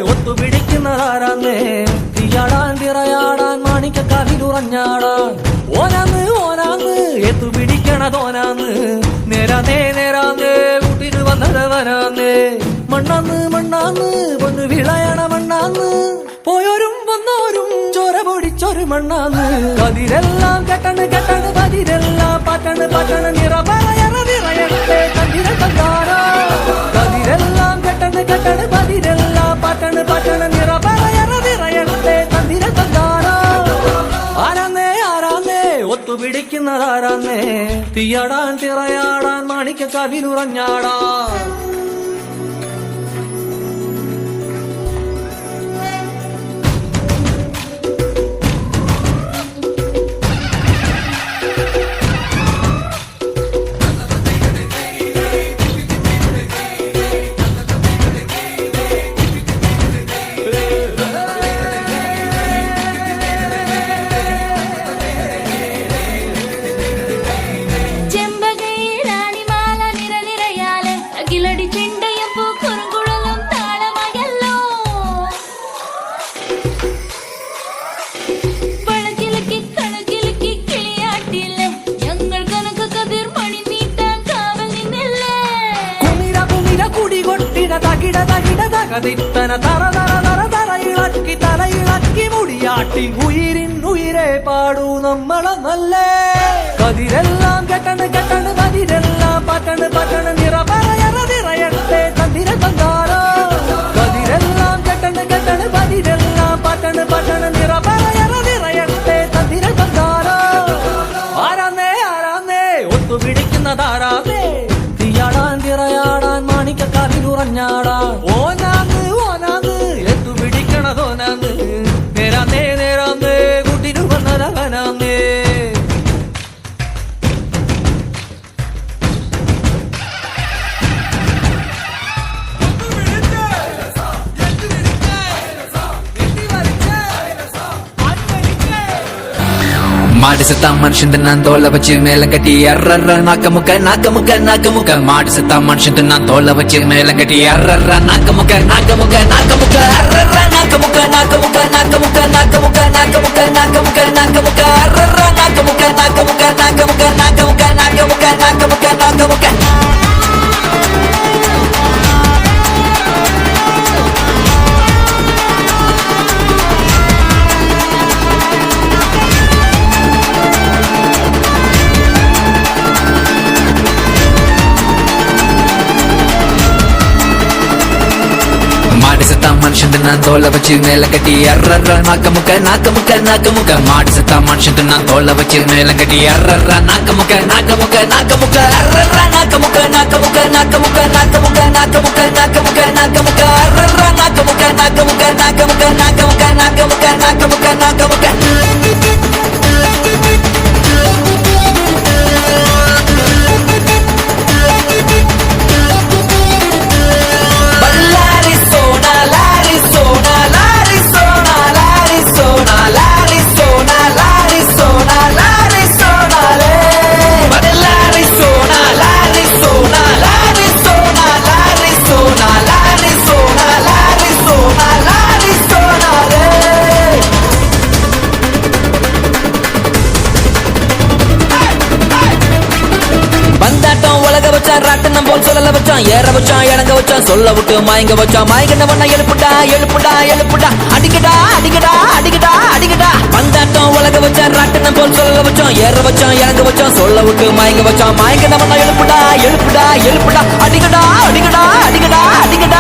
ഒത്തുപിടിക്കുന്നതാരാന്നേ തീയാടാൻ തിറയാടാൻ മാണിക്കക്കാവിലുറഞ്ഞാടാൻ ഓനാന്ന് ഓനാന്ന് എത്തുപിടിക്കണതോനാന്ന് നേരാന്നേ കൂട്ടിന് വന്നതവനാന്നേ മണ്ണാന്ന് മണ്ണാന്ന് പൊന്നു വിളയണ മണ്ണാന്ന് പോയോരും വന്നോരും ചോര പൊടിച്ചൊരു മണ്ണാന്ന് കതിരെല്ലാം കെട്ടണ് കതിരെല്ലാം പറ്റണ് നിറ പറയണേ കണ്ടിര കണ്ടാറ കതിരെല്ലാം കെട്ടണ് കതിരെല്ലാം പറ്റണ് നിറ പറയണേ കണ്ടിര കണ്ടാറ ആരാന്നേ ഒത്തുപിടിക്കുന്നതാരാന്നേ തീയാടാൻ തിറയാടാൻ മാണിക്കക്കാവിലുറഞ്ഞാടാൻ തകിടതകിടതകതിത്തന തറ ഇളക്കി തലയിളക്കി മുടിയാട്ടി ഉയിരേ പാടൂ നമ്മളെ നല്ലേ കതിരെല്ലാം കെട്ടണ് കതിരെല്ലാം പറ്റണ് നിറ പറയണേ തന്തിര തന്താരോ കതിരെല്ലാം കെട്ടണ് കതിരെല്ലാം പറ്റണ് നിറ പറയണേ തന്തിര തന്താരോ ആരാന്നേ ഒത്തുപിടിക്കുന്നതാരാന്നേ തീയാടാൻ തിറയാടാൻ മാണിക്കക്കാവിലുറഞ്ഞാടാൻ ഓനാന്ന് എത്തുപിടിക്കണതോനാന്ന് നേരാന്നേ കൂട്ടിനു വന്നതവനാന്നേ മാടിസത്താം മനുഷ്യൻ തിന്നാൻ തോല വച്ച് മേലം കെട്ടി അററ നാക്കമുക്ക മാടിസത്താം മനുഷ്യൻ തിന്നാൻ തോല വച്ച് മേലം കെട്ടി അററ നാക്കമുക്ക അററ നാക്കമുക്ക അററ നാക്കമുക്ക മനുഷ്യൻ തിന്നാൻ തോല വച്ച് മേലം കെട്ടി അററ നാക്കമുക്ക മാടിസത്താം മനുഷ്യൻ തിന്നാൻ തോല വച്ച് മേലം കെട്ടി അററ നാക്കമുക്ക അററ ராட்டனம் போல் சொல்லல வச்சான் ஏற வச்சான் இறங்க வச்சான் சொல்ல விட்டு மயங்க வச்சான் மயங்கினவன எழுப்புடா அடிக்கடா வந்தாட்டம் உலக வச்சான் ராட்டனம் போல் சொல்லல வச்சான் ஏற வச்சான் இறங்க வச்சான் சொல்ல விட்டு மயங்க வச்சான் மயங்கினவன எழுப்புடா அடிக்கடா